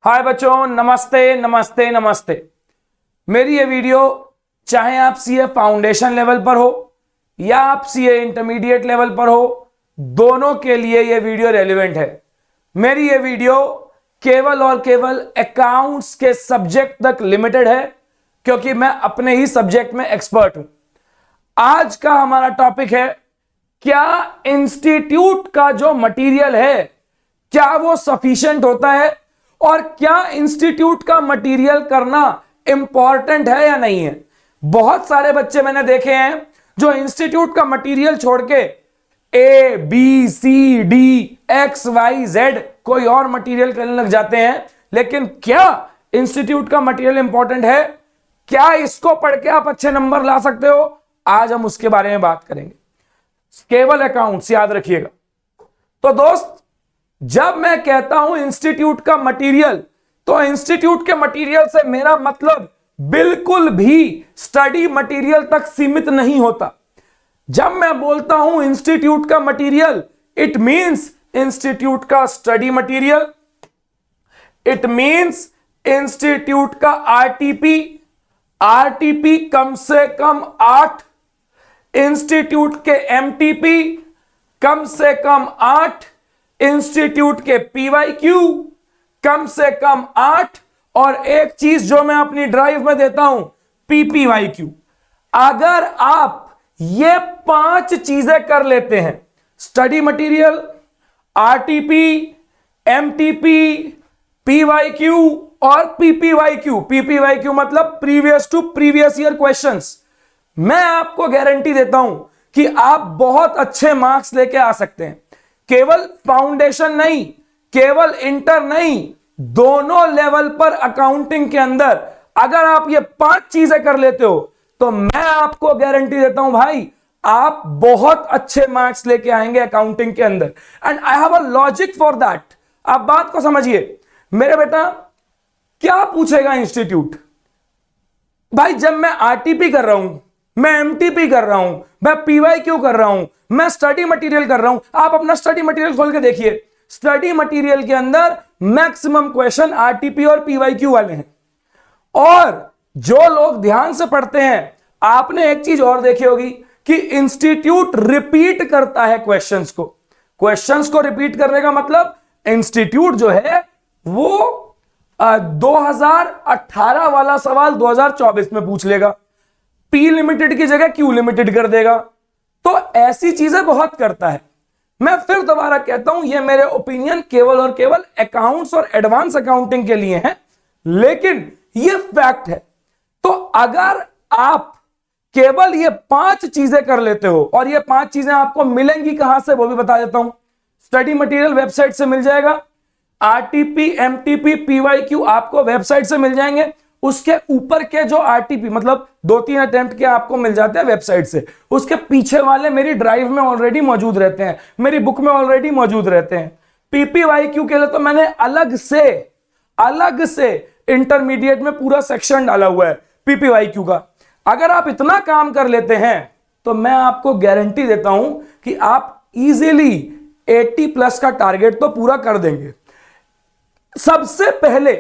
हाय बच्चों, नमस्ते नमस्ते नमस्ते। मेरी ये वीडियो चाहे आप सीए फाउंडेशन लेवल पर हो या आप सीए इंटरमीडिएट लेवल पर हो, दोनों के लिए ये वीडियो रेलेवेंट है। मेरी ये वीडियो केवल और केवल अकाउंट्स के सब्जेक्ट तक लिमिटेड है, क्योंकि मैं अपने ही सब्जेक्ट में एक्सपर्ट हूं। आज का हमारा टॉपिक है, क्या इंस्टीट्यूट का जो मटेरियल है क्या वो सफिशिएंट होता है, और क्या इंस्टीट्यूट का मटेरियल करना इंपॉर्टेंट है या नहीं है। बहुत सारे बच्चे मैंने देखे हैं जो इंस्टीट्यूट का मटेरियल छोड़ के A B C D X Y Z कोई और मटेरियल करने लग जाते हैं। लेकिन क्या इंस्टीट्यूट का मटेरियल इंपॉर्टेंट है? क्या इसको पढ़ के आप अच्छे नंबर ला सकते हो? आज हम उसके बारे में बात करेंगे। केवल अकाउंट्स याद रखिएगा। तो दोस्त, जब मैं कहता हूं इंस्टीट्यूट का मटेरियल, तो इंस्टीट्यूट के मटेरियल से मेरा मतलब बिल्कुल भी स्टडी मटेरियल तक सीमित नहीं होता। जब मैं बोलता हूं इंस्टीट्यूट का मटेरियल, इट मींस इंस्टीट्यूट का study material, it means institute का आरटीपी कम से कम 8, इंस्टीट्यूट के एमटीपी कम से कम 8, इंस्टीट्यूट के पीवाईक्यू कम से कम 8, और एक चीज जो मैं अपनी ड्राइव में देता हूं, पीपीवाईक्यू। अगर आप ये 5 चीजें कर लेते हैं, study material, RTP, MTP, PYQ और पीपीवाईक्यू, पीपीवाईक्यू मतलब previous to previous year questions, मैं आपको गारंटी देता हूं कि आप बहुत अच्छे मार्क्स लेके आ सकते हैं। केवल फाउंडेशन नहीं, केवल इंटर नहीं, दोनों लेवल पर अकाउंटिंग के अंदर अगर आप ये 5 चीजें कर लेते हो, तो मैं आपको गारंटी देता हूं भाई, आप बहुत अच्छे मार्क्स लेके आएंगे अकाउंटिंग के अंदर। And I have a logic for that. आप बात को समझिए मेरे बेटा। क्या पूछेगा इंस्टीट्यूट? भाई, जब मैं आरटीपी कर रहा हूं, मैं एमटीपी कर रहा हूं, मैं पीवाईक्यू कर रहा हूं, मैं स्टडी मटेरियल कर रहा हूं, आप अपना स्टडी मटेरियल खोल के देखिए। स्टडी मटेरियल के अंदर मैक्सिमम क्वेश्चन आरटीपी और पीवाईक्यू वाले हैं। और जो लोग ध्यान से पढ़ते हैं, आपने एक चीज और देखी होगी कि इंस्टीट्यूट रिपीट करता है क्वेश्चंस को। क्वेश्चंस को रिपीट करने का मतलब इंस्टीट्यूट जो है वो 2018 वाला सवाल 2024 में पूछ लेगा, पी लिमिटेड की जगह क्यू लिमिटेड कर देगा। तो ऐसी चीजें बहुत करता है। मैं फिर दोबारा कहता हूं, ये मेरे ओपिनियन केवल और केवल अकाउंट्स और एडवांस अकाउंटिंग के लिए हैं, लेकिन ये फैक्ट है। तो अगर आप केवल ये 5 चीजें कर लेते हो, और ये 5 चीजें आपको मिलेंगी कहां से वो भी बता देता हूं। स्टडी मटेरियल वेबसाइट से मिल जाएगा, आरटीपी, एमटीपी, पीवाईक्यू आपको वेबसाइट से मिल जाएंगे। उसके ऊपर के जो आरटीपी मतलब 2-3 अटेम्प्ट के आपको मिल जाते हैं वेबसाइट से, उसके पीछे वाले मेरी ड्राइव में ऑलरेडी मौजूद रहते हैं, मेरी बुक में ऑलरेडी मौजूद रहते हैं। पीपीवाईक्यू के लिए तो मैंने अलग से इंटरमीडिएट में पूरा सेक्शन डाला हुआ है पीपीवाईक्यू का। अगर आप इतना काम कर लेते हैं, तो मैं आपको गारंटी देता हूं कि आप इजीली 80+ का टारगेट तो पूरा कर देंगे। सबसे पहले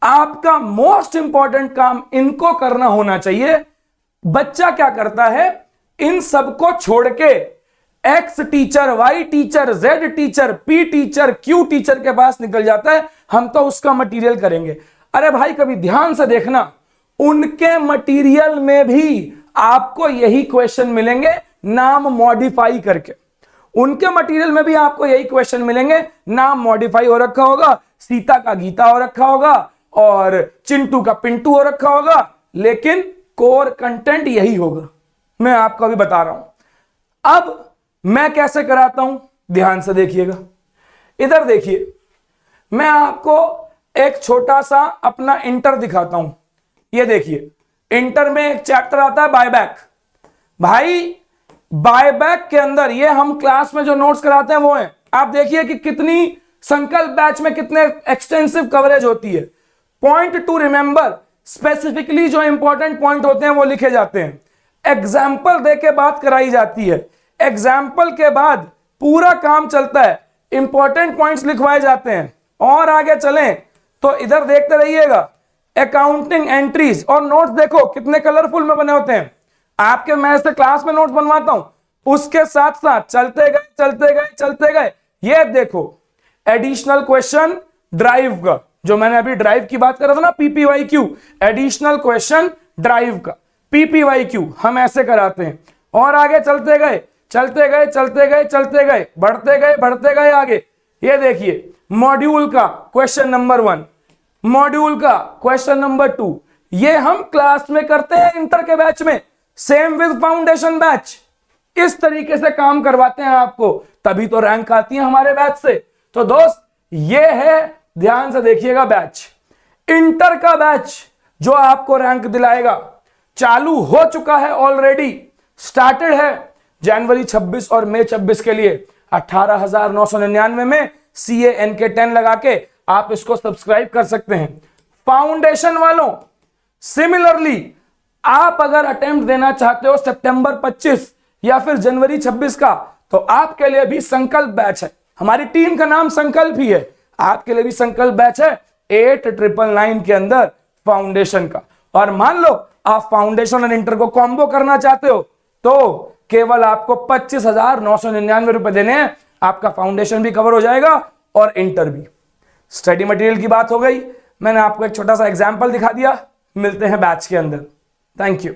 आपका मोस्ट इंपॉर्टेंट काम इनको करना होना चाहिए। बच्चा क्या करता है, इन सबको छोड़ के X teacher, Y teacher, Z teacher, P teacher, Q teacher के पास निकल जाता है, हम तो उसका मटेरियल करेंगे। अरे भाई, कभी ध्यान से देखना, उनके मटेरियल में भी आपको यही क्वेश्चन मिलेंगे, नाम मॉडिफाई करके। उनके मटेरियल में भी आपको यही क्वेश्चन मिलेंगे, नाम मॉडिफाई हो रखा होगा, सीता का गीता हो रखा होगा और चिंटू का पिंटू हो रखा होगा, लेकिन कोर कंटेंट यही होगा। मैं आपको अभी बता रहा हूं। अब मैं कैसे कराता हूं, ध्यान से देखिएगा। इधर देखिए, मैं आपको एक छोटा सा अपना इंटर दिखाता हूं। ये देखिए, इंटर में एक चैप्टर आता है बायबैक। भाई, बायबैक के अंदर ये हम क्लास में जो नोट्स कराते हैं वो है। आप देखिए कि कितनी संकल्प बैच में कितने एक्सटेंसिव कवरेज होती है। पॉइंट टू रिमेंबर, स्पेसिफिकली जो इंपॉर्टेंट पॉइंट होते हैं वो लिखे जाते हैं। एग्जाम्पल देके बात कराई जाती है, एग्जाम्पल के बाद पूरा काम चलता है, इंपॉर्टेंट पॉइंट्स लिखवाए जाते हैं। और आगे चलें तो इधर देखते रहिएगा। अकाउंटिंग एंट्रीज और नोट्स देखो कितने कलरफुल में बने होते हैं। आपके मैं से क्लास में नोट्स बनवाता हूं, उसके साथ साथ चलते गए चलते गए चलते गए। ये देखो एडिशनल क्वेश्चन ड्राइव का, जो मैंने अभी ड्राइव की बात कर रहा था ना, पीपीवाईक्यू, एडिशनल क्वेश्चन ड्राइव का पीपीवाईक्यू हम ऐसे कराते हैं। और आगे चलते गए चलते गए चलते गए चलते गए, बढ़ते गए आगे। ये देखिए मॉड्यूल का क्वेश्चन नंबर 1, मॉड्यूल का क्वेश्चन नंबर 2, ये हम क्लास में करते हैं इंटर के बैच में। सेम विद फाउंडेशन बैच, इस तरीके से काम करवाते हैं आपको, तभी तो रैंक आती है हमारे बैच से। तो दोस्त ये है, ध्यान से देखिएगा, बैच इंटर का बैच जो आपको रैंक दिलाएगा, चालू हो चुका है ऑलरेडी, स्टार्टेड है। जनवरी 26 और मई 26 के लिए 18,999 में CANK10 लगा के आप इसको सब्सक्राइब कर सकते हैं। फाउंडेशन वालों सिमिलरली आप अगर अटेम्प्ट देना चाहते हो सितंबर 25 या फिर जनवरी 26 का, तो आपके लिए भी संकल्प बैच है। हमारी टीम का नाम संकल्प ही है, आपके लिए भी संकल्प बैच है 8999 के अंदर फाउंडेशन का। और मान लो आप फाउंडेशन और इंटर को कॉम्बो करना चाहते हो, तो केवल आपको 25,999 रुपए देने हैं, आपका फाउंडेशन भी कवर हो जाएगा और इंटर भी। स्टडी मटेरियल की बात हो गई, मैंने आपको एक छोटा सा एग्जाम्पल दिखा दिया। मिलते हैं बैच के अंदर। Thank you.